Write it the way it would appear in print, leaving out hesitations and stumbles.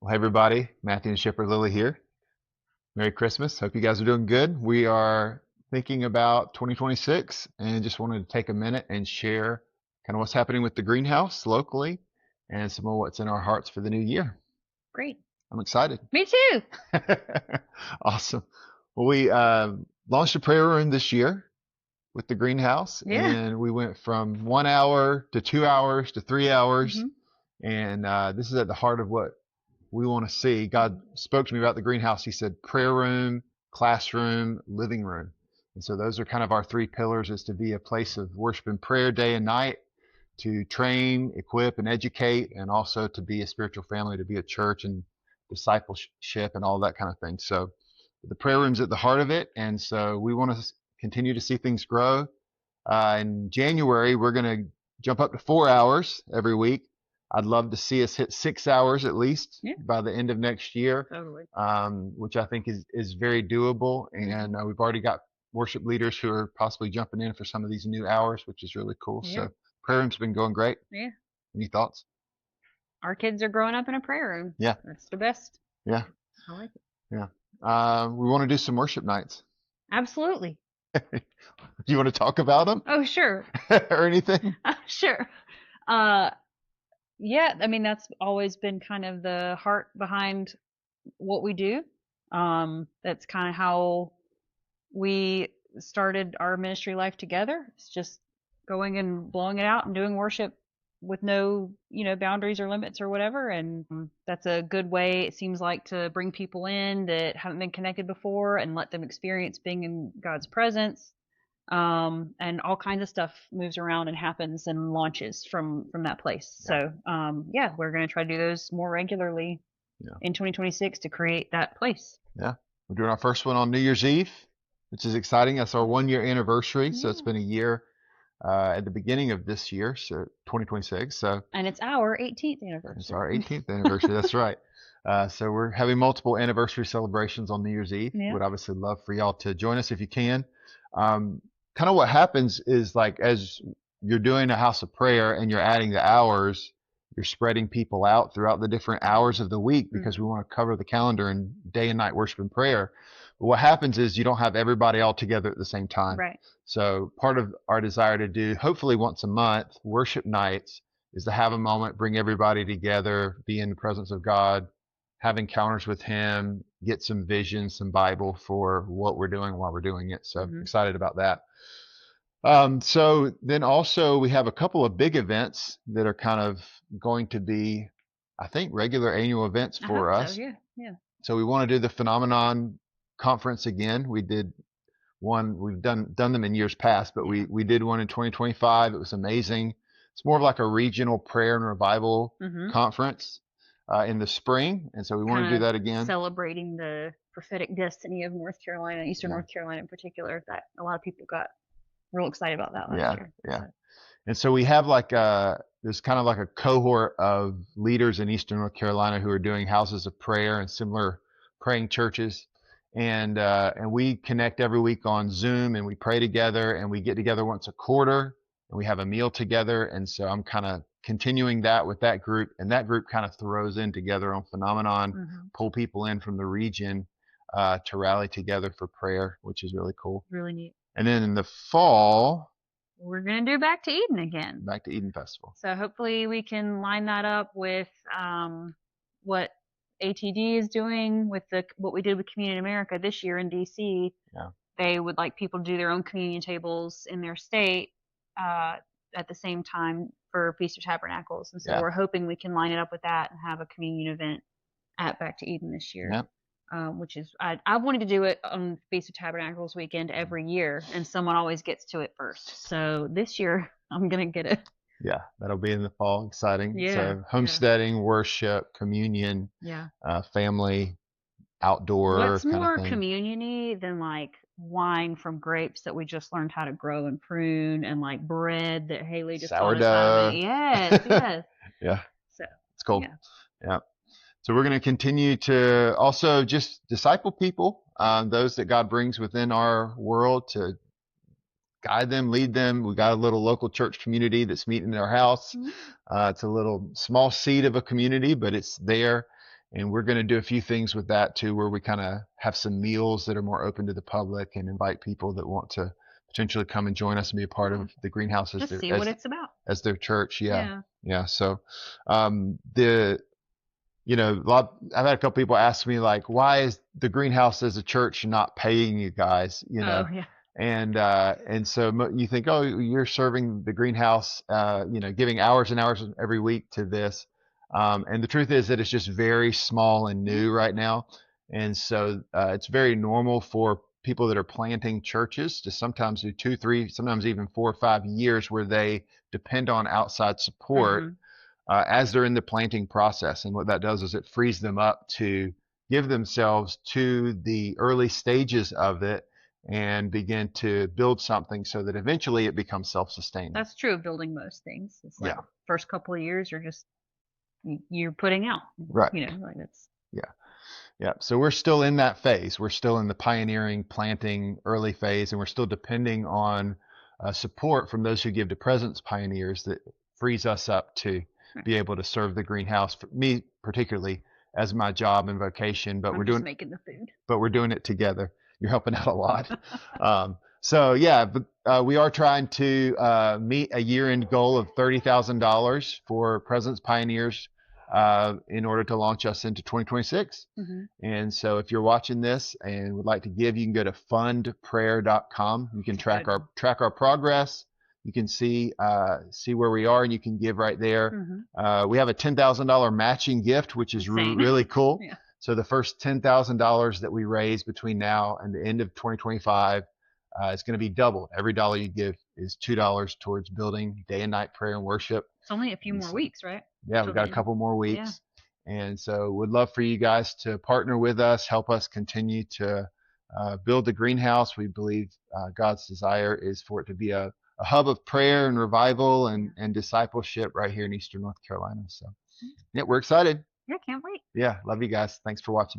Well, hey everybody, Matthew and Shepherd Lily here. Merry Christmas. Hope you guys are doing good. We are thinking about 2026 and just wanted to take a minute and share kind of what's happening with the greenhouse locally and some of what's in our hearts for the new year. Great. I'm excited. Me too. Awesome. Well, we launched a prayer room this year with the greenhouse, Yeah. and we went from 1 hour to 2 hours to 3 hours. hmm And this is at the heart of what we want to see. God spoke to me about the greenhouse. He said prayer room, classroom, living room. And so those are kind of our three pillars, is to be a place of worship and prayer day and night, to train, equip, and educate, and also to be a spiritual family, to be a church and discipleship and all that kind of thing. So the prayer room's at the heart of it. And so we want to continue to see things grow. In January, we're going to jump up to 4 hours every week. I'd love to see us hit 6 hours at least Yeah. by the end of next year, Totally. which I think is very doable. And we've already got worship leaders who are possibly jumping in for some of these new hours, which is really cool. Yeah. So prayer room's been going great. Yeah. Any thoughts? Our kids are growing up in a prayer room. Yeah. That's the best. Yeah. I like it. Yeah. We want to do some worship nights. Absolutely. Do you want to talk about them Oh, sure. or anything? Sure. Uh, yeah. I mean, that's always been kind of the heart behind what we do. That's kind of how we started our ministry life together. It's just going and blowing it out and doing worship with no, boundaries or limits or whatever. And that's a good way, it seems like, to bring people in that haven't been connected before and let them experience being in God's presence. And all kinds of stuff moves around and happens and launches from that place. Yeah. So, yeah, we're going to try to do those more regularly in 2026 to create that place. Yeah. We're doing our first one on New Year's Eve, which is exciting. That's our 1 year anniversary. So it's been a year at the beginning of this year, so 2026. So And it's our 18th anniversary. it's our 18th anniversary. That's right. So we're having multiple anniversary celebrations on New Year's Eve. Yeah. Would obviously love for y'all to join us if you can. Kind of what happens is, like, as you're doing a house of prayer and you're adding the hours, you're spreading people out throughout the different hours of the week because we want to cover the calendar and day and night worship and prayer. But what happens is you don't have everybody all together at the same time. Right. So part of our desire to do, hopefully once a month, worship nights, is to have a moment, bring everybody together, be in the presence of God, have encounters with Him, get some vision, some Bible for what we're doing while we're doing it. So excited about that. So then also we have a couple of big events that are kind of going to be, I think, regular annual events for us. So, yeah. So we want to do the Phenomenon Conference again. We did one, we've done them in years past, but we did one in 2025. It was amazing. It's more of like a regional prayer and revival conference in the spring. And so we want to do that again. Celebrating the prophetic destiny of North Carolina, Eastern North Carolina in particular, that a lot of people got real excited about that last year. Yeah. And so we have there's kind of like a cohort of leaders in Eastern North Carolina who are doing houses of prayer and similar praying churches. And we connect every week on Zoom, and we pray together, and we get together once a quarter, and we have a meal together. And so I'm kind of continuing that with that group, and that group kind of throws in together on Phenomenon, pull people in from the region to rally together for prayer, which is really cool. Really neat. And then in the fall, we're going to do Back to Eden again. Back to Eden Festival. So hopefully we can line that up with what ATD is doing with what we did with Communion America this year in DC. Yeah. They would like people to do their own communion tables in their state at the same time for Feast of Tabernacles. And so we're hoping we can line it up with that and have a communion event at Back to Eden this year. Yeah. Which is, I wanted to do it on Feast of Tabernacles weekend every year, and someone always gets to it first. So this year, I'm going to get it. Yeah, that'll be in the fall. Exciting. Yeah. So homesteading, worship, communion, family, outdoor. What's kind more of thing. communion-y than like wine from grapes that we just learned how to grow and prune, and like bread that Haley just taught us how to make? Yes. Yeah. So it's cool. Yeah. So we're going to continue to also just disciple people, those that God brings within our world, to guide them, lead them. We got a little local church community that's meeting in our house. It's a little small seed of a community, but it's there. And we're going to do a few things with that too, where we kind of have some meals that are more open to the public and invite people that want to potentially come and join us and be a part of the greenhouse Just see what it's about. as their church. Yeah. So I've had a couple people ask me, like, why is the greenhouse as a church not paying you guys? Oh, yeah. And so you think, oh, you're serving the greenhouse, giving hours and hours every week to this. And the truth is that it's just very small and new right now. And so it's very normal for people that are planting churches to sometimes do 2, 3, sometimes even 4 or 5 years where they depend on outside support as they're in the planting process. And what that does is it frees them up to give themselves to the early stages of it and begin to build something so that eventually it becomes self-sustaining. That's true of building most things. It's like first couple of years you're putting out. Right. Like that's Yeah. So we're still in that phase. We're still in the pioneering, planting, early phase, and we're still depending on support from those who give to Presence Pioneers that frees us up to be able to serve the greenhouse. For me, particularly, as my job and vocation. But I'm we're just doing making the food. But we're doing it together. You're helping out a lot. But we are trying to meet a year-end goal of $30,000 for Presence Pioneers in order to launch us into 2026. And so if you're watching this and would like to give, you can go to fundprayer.com. You can track our progress. You can see where we are, and you can give right there. We have a $10,000 matching gift, which is really cool. Yeah. So the first $10,000 that we raise between now and the end of 2025 is going to be doubled. Every dollar you give is $2 towards building day and night prayer and worship. It's only a few more weeks, right? Yeah, we've got a couple more weeks. Yeah. And so we'd love for you guys to partner with us, help us continue to build the greenhouse. We believe God's desire is for it to be a hub of prayer and revival and discipleship right here in Eastern North Carolina. So, yeah, we're excited. Yeah, can't wait. Yeah, love you guys. Thanks for watching.